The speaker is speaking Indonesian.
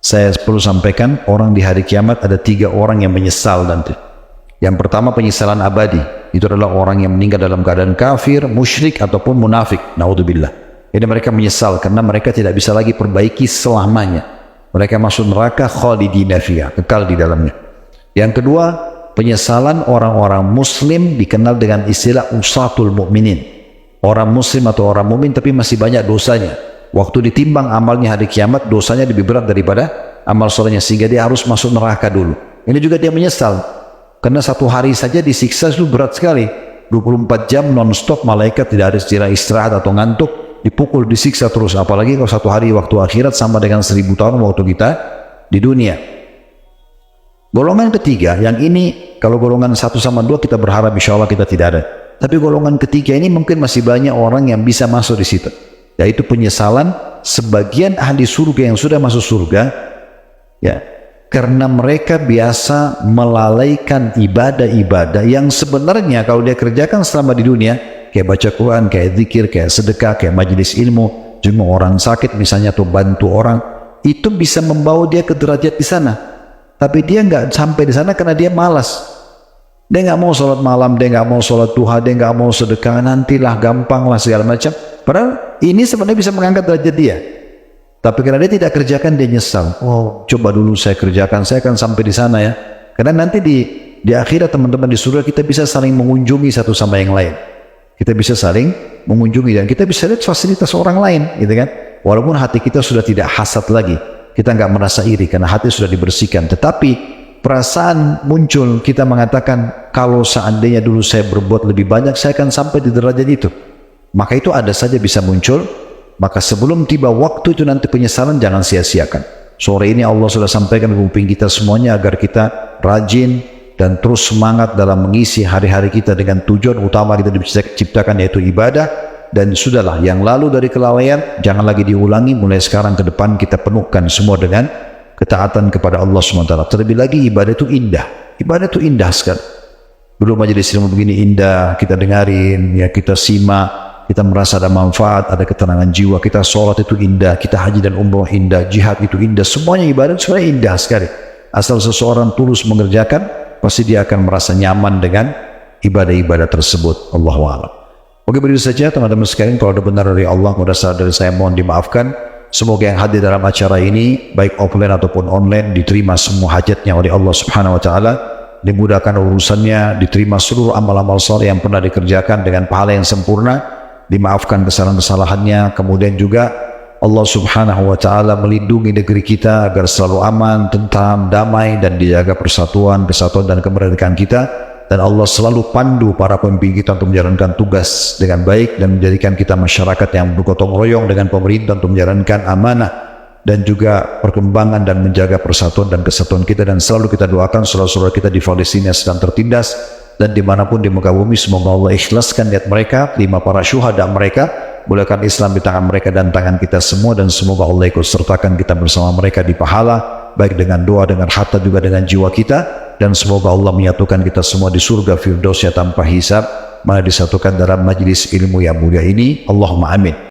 Saya perlu sampaikan, orang di hari kiamat ada 3 orang yang menyesal nanti. Yang pertama penyesalan abadi, itu adalah orang yang meninggal dalam keadaan kafir, musyrik ataupun munafik, naudzubillah. Jadi mereka menyesal karena mereka tidak bisa lagi perbaiki selamanya. Mereka masuk neraka khalidina fiha, kekal di dalamnya. Yang kedua, penyesalan orang-orang muslim dikenal dengan istilah usatul mukminin. Orang muslim atau orang mukmin tapi masih banyak dosanya. Waktu ditimbang amalnya hari kiamat, dosanya lebih berat daripada amal solehnya, sehingga dia harus masuk neraka dulu. Ini juga dia menyesal, karena 1 hari saja disiksa itu berat sekali. 24 jam non-stop, malaikat tidak ada istirahat atau ngantuk, dipukul, disiksa terus. Apalagi kalau 1 hari waktu akhirat sama dengan 1000 tahun waktu kita di dunia. Golongan ketiga, yang ini kalau golongan 1 sama 2 kita berharap insya Allah kita tidak ada. Tapi golongan ketiga ini mungkin masih banyak orang yang bisa masuk di situ. Yaitu penyesalan sebagian ahli surga yang sudah masuk surga, ya, karena mereka biasa melalaikan ibadah-ibadah yang sebenarnya kalau dia kerjakan selama di dunia, kayak baca Quran, kayak zikir, kayak sedekah, kayak majelis ilmu, jenguk orang sakit misalnya atau bantu orang, itu bisa membawa dia ke derajat di sana. Tapi dia nggak sampai di sana karena dia malas. Dia nggak mau sholat malam, dia nggak mau sholat duha, dia nggak mau sedekah, nantilah, gampang lah segala macam. Padahal ini sebenarnya bisa mengangkat derajat dia. Tapi karena dia tidak kerjakan, dia nyesal. Oh, coba dulu saya kerjakan, saya akan sampai di sana ya. Karena nanti di akhirat teman-teman di surga kita bisa saling mengunjungi satu sama yang lain. Kita bisa saling mengunjungi dan kita bisa lihat fasilitas orang lain, gitu kan? Walaupun hati kita sudah tidak hasad lagi, kita nggak merasa iri karena hati sudah dibersihkan. Tetapi perasaan muncul, kita mengatakan kalau seandainya dulu saya berbuat lebih banyak, saya akan sampai di derajat itu. Maka itu ada saja bisa muncul. Maka sebelum tiba waktu itu nanti penyesalan jangan sia-siakan. Sore ini Allah sudah sampaikan ke kuping kita semuanya agar kita rajin dan terus semangat dalam mengisi hari-hari kita dengan tujuan utama kita diciptakan, yaitu ibadah. Dan sudahlah, yang lalu dari kelalaian jangan lagi diulangi. Mulai sekarang ke depan kita penuhkan semua dengan ketaatan kepada Allah SWT. Terlebih lagi ibadah itu indah. Ibadah itu indah sekali. Belum majelis ilmu begini indah, kita dengarin, ya, kita simak, kita merasa ada manfaat, ada ketenangan jiwa. Kita sholat itu indah, kita haji dan umroh indah, jihad itu indah. Semuanya ibadah sebenarnya indah sekali. Asal seseorang tulus mengerjakan, pasti dia akan merasa nyaman dengan ibadah-ibadah tersebut. Allahu a'lam. Oke, begitu saja teman-teman sekalian. Kalau ada benar dari Allah, kalau ada salah dari saya, mohon dimaafkan. Semoga yang hadir dalam acara ini, baik offline ataupun online, diterima semua hajatnya oleh Allah Subhanahu Wa Taala, dimudahkan urusannya, diterima seluruh amal-amal saleh yang pernah dikerjakan dengan pahala yang sempurna, dimaafkan kesalahan-kesalahannya. Kemudian juga Allah Subhanahu Wa Taala melindungi negeri kita agar selalu aman, tentram, damai, dan dijaga persatuan dan kemerdekaan kita. Dan Allah selalu pandu para pemimpin kita untuk menjalankan tugas dengan baik dan menjadikan kita masyarakat yang bergotong royong dengan pemerintah untuk menjalankan amanah dan juga perkembangan dan menjaga persatuan dan kesatuan kita. Dan selalu kita doakan saudara-saudara kita di Palestina sedang tertindas dan dimanapun di muka bumi, semoga Allah ikhlaskan niat mereka, terima para syuhada mereka, bolehkan Islam di tangan mereka dan tangan kita semua, dan semoga Allah ikut sertakan kita bersama mereka di pahala, baik dengan doa, dengan harta, juga dengan jiwa kita. Dan semoga Allah menyatukan kita semua di surga Firdausnya tanpa hisab, mana disatukan dalam majlis ilmu yang mulia ini. Allahumma amin.